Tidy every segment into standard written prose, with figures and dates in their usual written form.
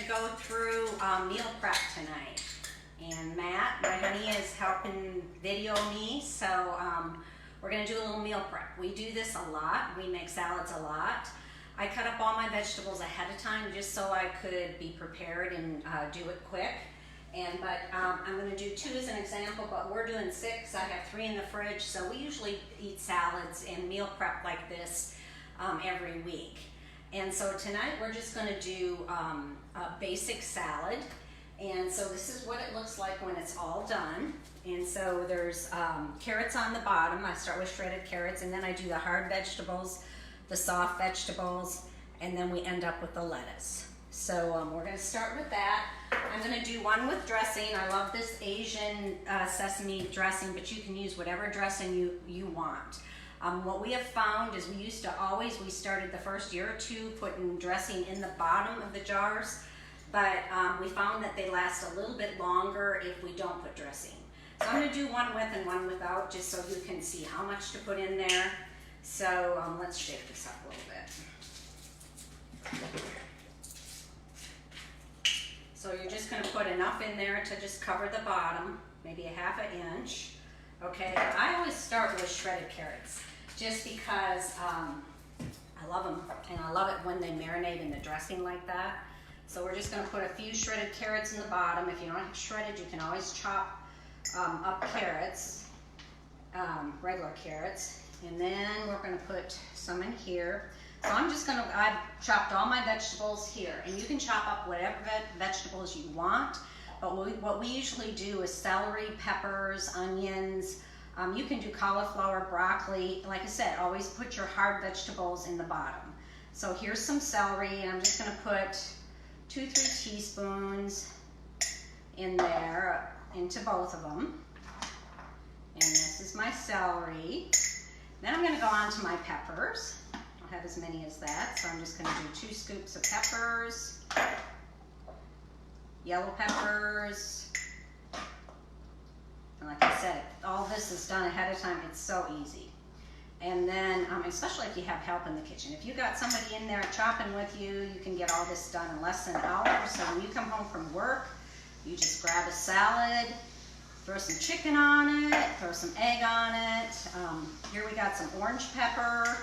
to go through meal prep tonight. And Matt, my honey, is helping video me, so we're gonna do a little meal prep. We do this a lot. We make salads a lot. I cut up all my vegetables ahead of time just so I could be prepared and do it quick. But I'm gonna do 2 as an example, but we're doing 6. I have 3 in the fridge, so we usually eat salads and meal prep like this every week. And so tonight we're just gonna do a basic salad. And so this is what it looks like when it's all done. And so there's carrots on the bottom. I start with shredded carrots, and then I do the hard vegetables, the soft vegetables, and then we end up with the lettuce. So we're gonna start with that. I'm gonna do one with dressing. I love this Asian sesame dressing, but you can use whatever dressing you want. What we have found is we started the first year or 2 putting dressing in the bottom of the jars, but we found that they last a little bit longer if we don't put dressing. So I'm gonna do one with and one without, just so you can see how much to put in there. So let's shake this up a little bit. So you're just gonna put enough in there to just cover the bottom, maybe a ½ inch. Okay, I always start with shredded carrots, just because I love them, and I love it when they marinate in the dressing like that. So we're just gonna put a few shredded carrots in the bottom. If you don't have shredded, you can always chop up carrots, regular carrots. And then we're gonna put some in here. So I've chopped all my vegetables here, and you can chop up whatever vegetables you want. But what we usually do is celery, peppers, onions. You can do cauliflower, broccoli. Like I said, always put your hard vegetables in the bottom. So here's some celery, and I'm just gonna put 2-3 teaspoons in there, into both of them. And this is my celery. Then I'm gonna go on to my peppers. I don't have as many as that, so I'm just gonna do 2 scoops of peppers. Yellow peppers. And like I said, all this is done ahead of time. It's so easy. And then, especially if you have help in the kitchen. If you got somebody in there chopping with you, you can get all this done in less than an hour. So when you come home from work, you just grab a salad, throw some chicken on it, throw some egg on it. Here we got some orange pepper.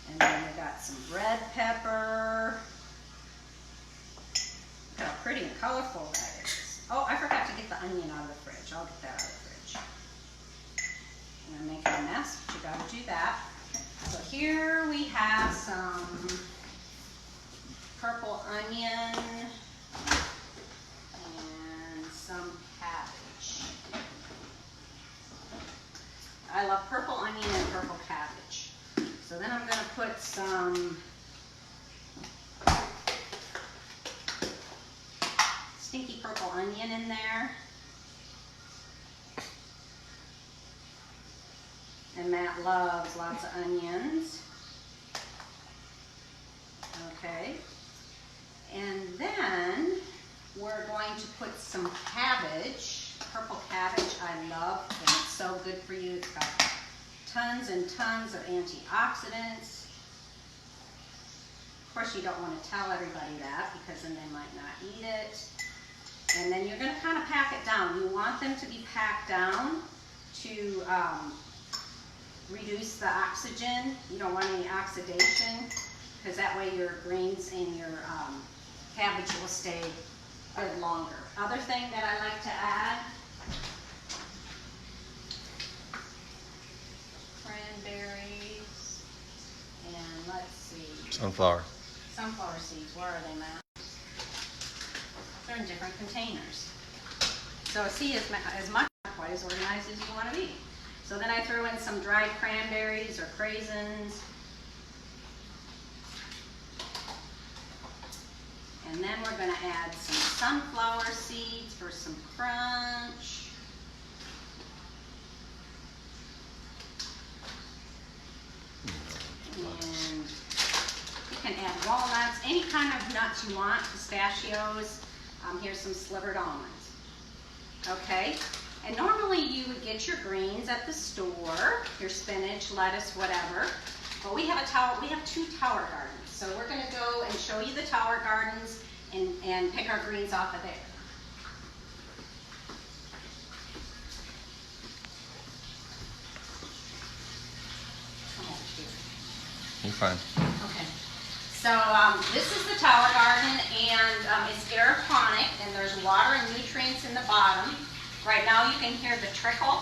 And then we got some red pepper. Look how pretty and colorful that is. Oh, I forgot to get the onion out of the fridge. I'll get that out of the fridge. And I'm making a mess, but you gotta do that. So here we have some purple onion and some cabbage. I love purple onion and purple cabbage. So then I'm gonna put some stinky purple onion in there. And Matt loves lots of onions. Okay. And then we're going to put some cabbage. Purple cabbage I love, and it's so good for you. It's got tons and tons of antioxidants. Of course, you don't want to tell everybody that, because then they might not eat it. And then you're going to kind of pack it down. You want them to be packed down to reduce the oxygen. You don't want any oxidation, because that way your greens and your cabbage will stay good longer. Other thing that I like to add, cranberries, and let's see. Sunflower seeds. Where are they, Matt? They're in different containers. So see, as much, quite as organized as you want to be. So then I threw in some dried cranberries or craisins. And then we're going to add some sunflower seeds for some crunch. And you can add walnuts, any kind of nuts you want, pistachios. Here's some slivered almonds. Okay, and normally you would get your greens at the store, your spinach, lettuce, whatever. But we have two tower gardens. So we're gonna go and show you the tower gardens and pick our greens off of there. Come over here. You're fine. Okay. So this is the tower garden, and it's aeroponic, and there's water and nutrients in the bottom. Right now you can hear the trickle.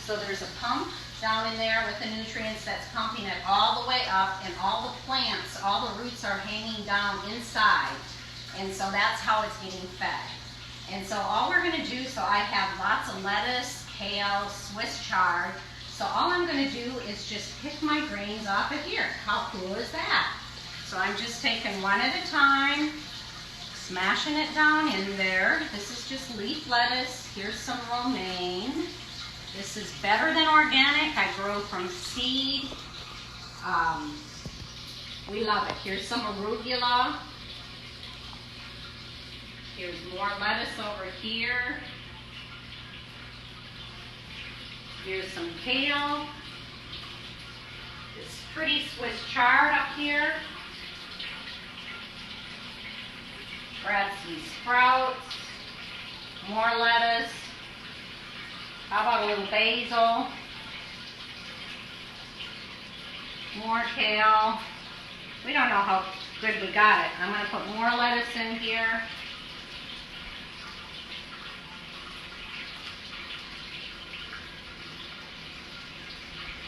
So there's a pump down in there with the nutrients that's pumping it all the way up, and all the plants, all the roots are hanging down inside. And so that's how it's getting fed. And so all we're gonna do, so I have lots of lettuce, kale, Swiss chard. So all I'm gonna do is just pick my greens off of here. How cool is that? So I'm just taking one at a time, smashing it down in there. This is just leaf lettuce. Here's some romaine. This is better than organic. I grow from seed. We love it. Here's some arugula. Here's more lettuce over here. Here's some kale. This pretty Swiss chard up here. Grab some sprouts. More lettuce. How about a little basil? More kale. We don't know how good we got it. I'm going to put more lettuce in here.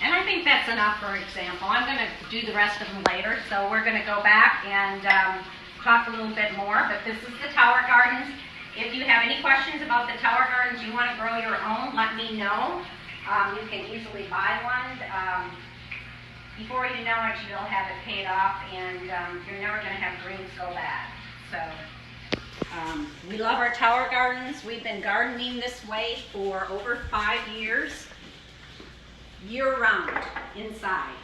And I think that's enough for example. I'm going to do the rest of them later. So we're going to go back and talk a little bit more. But this is the tower gardens. If you have any questions about the tower gardens, you want to grow your own, let me know. You can easily buy one. Before you know it, you'll have it paid off, and you're never going to have greens go bad. So we love our tower gardens. We've been gardening this way for over 5 years, year-round, inside.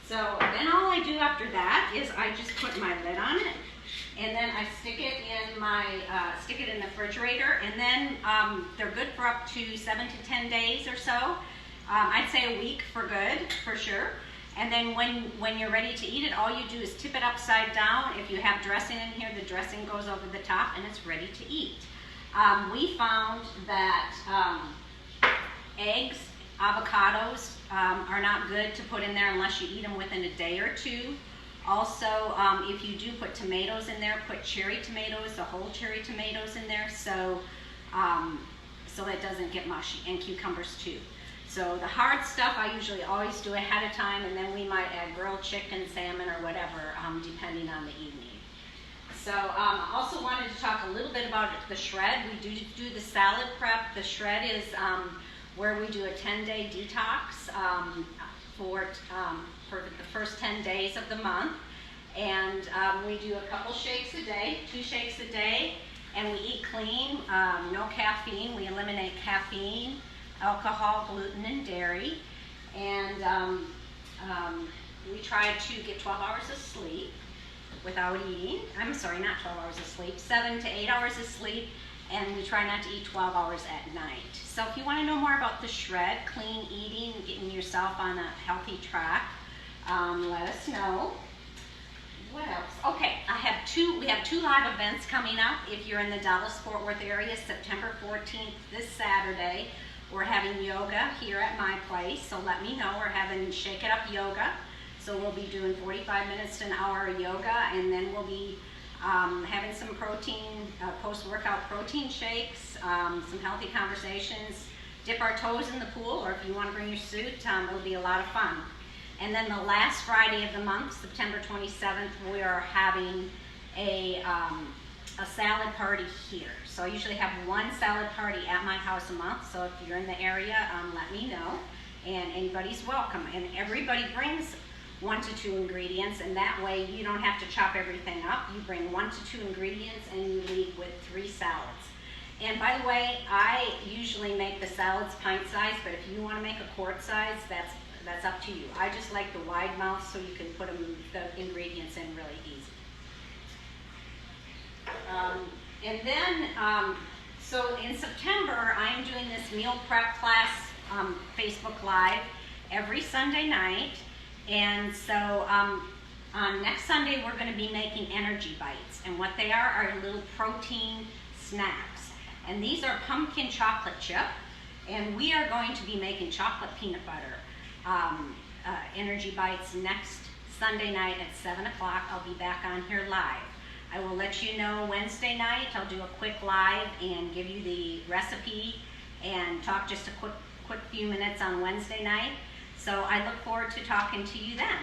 So then all I do after that is I just put my lid on it. And then I stick it in the refrigerator, and then they're good for up to 7 to 10 days or so. I'd say a week for good, for sure. And then when you're ready to eat it, all you do is tip it upside down. If you have dressing in here, the dressing goes over the top, and it's ready to eat. We found that eggs, avocados are not good to put in there unless you eat them within a day or two. Also, if you do put tomatoes in there, put cherry tomatoes, the whole cherry tomatoes in there, so it doesn't get mushy, and cucumbers too. So the hard stuff I usually always do ahead of time, and then we might add grilled chicken, salmon, or whatever, depending on the evening. So I also wanted to talk a little bit about the shred. We do the salad prep. The shred is where we do a 10-day detox for the first 10 days of the month. And we do a couple shakes a day, 2 shakes a day, and we eat clean, no caffeine. We eliminate caffeine, alcohol, gluten, and dairy. And we try to get 12 hours of sleep without eating. I'm sorry, not 12 hours of sleep, 7 to 8 hours of sleep, and we try not to eat 12 hours at night. So if you want to know more about the shred, clean eating, getting yourself on a healthy track, let us know. What else? Okay, we have 2 live events coming up. If you're in the Dallas-Fort Worth area, September 14th, this Saturday, we're having yoga here at my place, so let me know. We're having Shake It Up Yoga. So we'll be doing 45 minutes to an hour of yoga, and then we'll be having some protein, post-workout protein shakes, some healthy conversations, dip our toes in the pool, or if you want to bring your suit, it'll be a lot of fun. And then the last Friday of the month, September 27th, we are having a salad party here. So I usually have 1 salad party at my house a month, so if you're in the area, let me know, and anybody's welcome. And everybody brings 1 to 2 ingredients, and that way you don't have to chop everything up. You bring 1 to 2 ingredients, and you leave with 3 salads. And by the way, I usually make the salads pint size, but if you want to make a quart size, that's up to you. I just like the wide mouth so you can put the ingredients in really easy. And then, so in September, I am doing this meal prep class, Facebook Live, every Sunday night. And so on next Sunday, we're going to be making energy bites. And what they are little protein snacks. And these are pumpkin chocolate chip. And we are going to be making chocolate peanut butter energy bites next Sunday night at 7 o'clock. I'll be back on here live. I will let you know Wednesday night. I'll do a quick live and give you the recipe and talk just a quick few minutes on Wednesday night. So I look forward to talking to you then.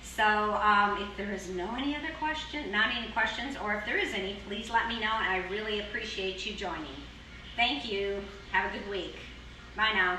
So if there is not any questions, or if there is any, please let me know, and I really appreciate you joining. Thank you. Have a good week. Bye now.